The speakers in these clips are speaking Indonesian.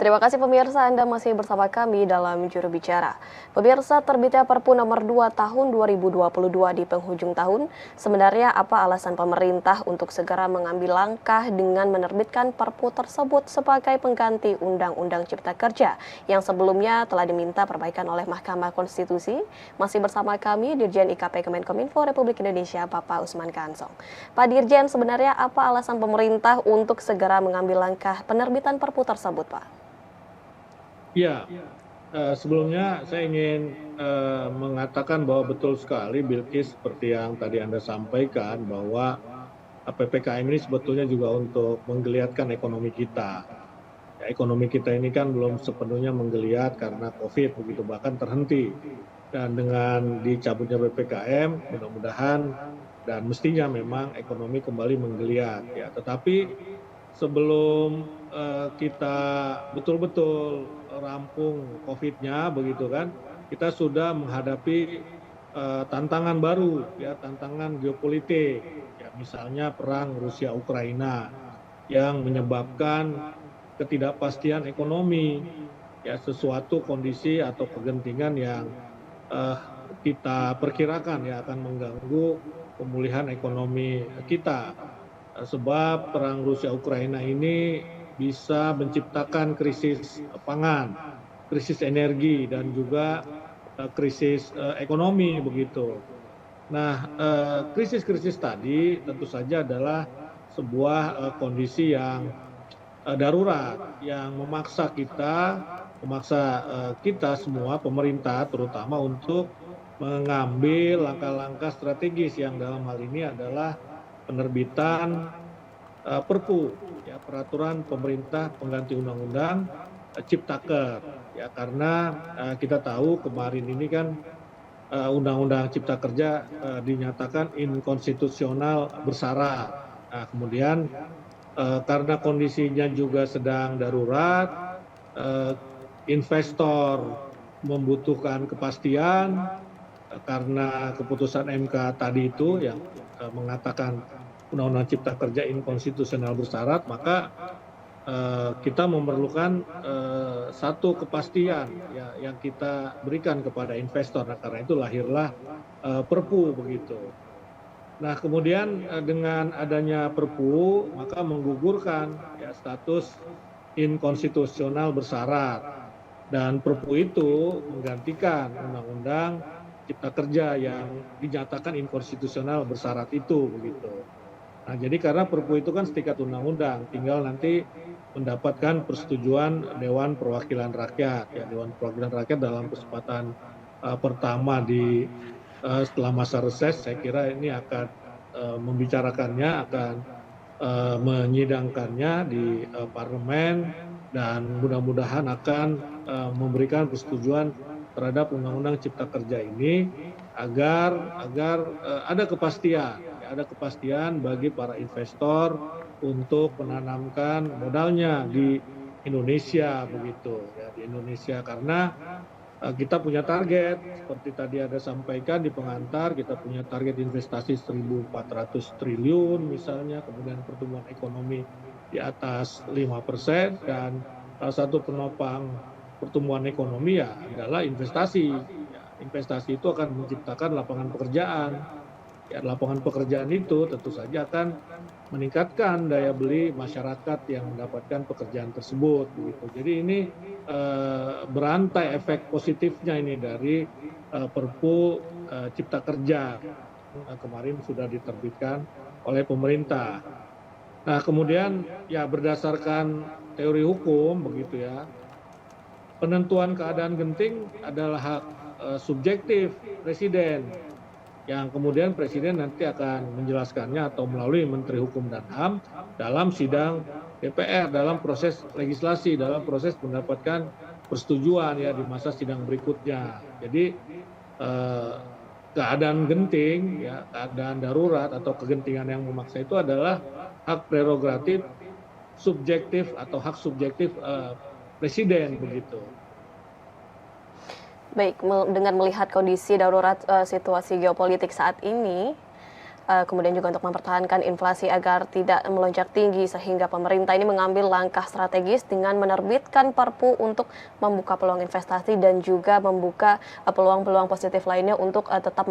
Terima kasih pemirsa, Anda masih bersama kami dalam Juru Bicara. Pemirsa, terbitnya Perpu nomor 2 tahun 2022 di penghujung tahun, sebenarnya apa alasan pemerintah untuk segera mengambil langkah dengan menerbitkan Perpu tersebut sebagai pengganti Undang-Undang Cipta Kerja yang sebelumnya telah diminta perbaikan oleh Mahkamah Konstitusi? Masih bersama kami, Dirjen IKP Kemenkominfo Republik Indonesia, Bapak Usman Kansong. Pak Dirjen, sebenarnya apa alasan pemerintah untuk segera mengambil langkah penerbitan Perpu tersebut, Pak? Ya, sebelumnya saya ingin mengatakan bahwa betul sekali Bilkis seperti yang tadi Anda sampaikan bahwa PPKM ini sebetulnya juga untuk menggeliatkan ekonomi kita. Ya, ekonomi kita ini kan belum sepenuhnya menggeliat karena COVID begitu, bahkan terhenti. Dan dengan dicabutnya PPKM, mudah-mudahan dan mestinya memang ekonomi kembali menggeliat. Ya, tetapi sebelum kita betul-betul rampung COVID-nya begitu kan, kita sudah menghadapi tantangan baru, ya tantangan geopolitik, ya misalnya perang Rusia Ukraina yang menyebabkan ketidakpastian ekonomi, ya sesuatu kondisi atau kegentingan yang eh, kita perkirakan ya akan mengganggu pemulihan ekonomi kita. Sebab perang Rusia Ukraina ini bisa menciptakan krisis pangan, krisis energi dan juga krisis ekonomi begitu. Nah, krisis-krisis tadi tentu saja adalah sebuah kondisi yang darurat yang memaksa kita semua pemerintah terutama untuk mengambil langkah-langkah strategis yang dalam hal ini adalah penerbitan Perpu, ya peraturan pemerintah pengganti undang-undang Ciptaker, ya karena kita tahu kemarin ini kan undang-undang Cipta Kerja dinyatakan inkonstitusional bersyarat. Nah, kemudian karena kondisinya juga sedang darurat, investor membutuhkan kepastian karena keputusan MK tadi itu yang mengatakan Undang-Undang Cipta Kerja inkonstitusional bersyarat, maka kita memerlukan satu kepastian ya, yang kita berikan kepada investor. Nah, karena itu lahirlah Perpu begitu. Nah, kemudian dengan adanya Perpu, maka menggugurkan ya, status inkonstitusional bersyarat. Dan Perpu itu menggantikan Undang-Undang Cipta Kerja yang dinyatakan inkonstitusional bersyarat itu begitu. Nah, jadi karena Perpu itu kan setikat undang-undang, tinggal nanti mendapatkan persetujuan Dewan Perwakilan Rakyat. Ya, Dewan Perwakilan Rakyat dalam kesempatan pertama setelah masa reses, saya kira ini akan membicarakannya, akan menyidangkannya di parlemen dan mudah-mudahan akan memberikan persetujuan terhadap Undang-Undang Cipta Kerja ini agar ada kepastian. Ada kepastian bagi para investor untuk menanamkan modalnya di Indonesia begitu ya, di Indonesia karena kita punya target seperti tadi ada sampaikan di pengantar, kita punya target investasi 1.400 triliun misalnya, kemudian pertumbuhan ekonomi di atas 5% dan salah satu penopang pertumbuhan ekonomi ya adalah investasi. Ya, investasi itu akan menciptakan lapangan pekerjaan. Ya, lapangan pekerjaan itu tentu saja akan meningkatkan daya beli masyarakat yang mendapatkan pekerjaan tersebut. Begitu. Jadi ini berantai efek positifnya ini dari Perpu Cipta Kerja kemarin sudah diterbitkan oleh pemerintah. Nah, kemudian ya berdasarkan teori hukum begitu ya, penentuan keadaan genting adalah hak subjektif presiden, yang kemudian presiden nanti akan menjelaskannya atau melalui Menteri Hukum dan HAM dalam sidang DPR, dalam proses legislasi, dalam proses mendapatkan persetujuan ya di masa sidang berikutnya. Jadi keadaan genting, ya keadaan darurat atau kegentingan yang memaksa itu adalah hak prerogatif subjektif atau hak subjektif presiden begitu. Baik, dengan melihat kondisi darurat situasi geopolitik saat ini, kemudian juga untuk mempertahankan inflasi agar tidak melonjak tinggi, sehingga pemerintah ini mengambil langkah strategis dengan menerbitkan Perpu untuk membuka peluang investasi dan juga membuka peluang-peluang positif lainnya untuk tetap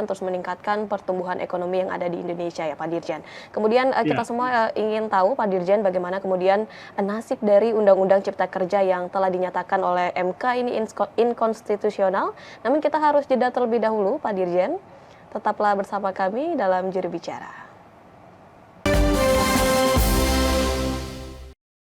terus meningkatkan pertumbuhan ekonomi yang ada di Indonesia ya Pak Dirjen. Kemudian kita Ya, semua ingin tahu Pak Dirjen bagaimana kemudian nasib dari Undang-Undang Cipta Kerja yang telah dinyatakan oleh MK ini inkonstitusional. Namun kita harus jeda terlebih dahulu Pak Dirjen. Tetaplah bersama kami dalam Juru Bicara.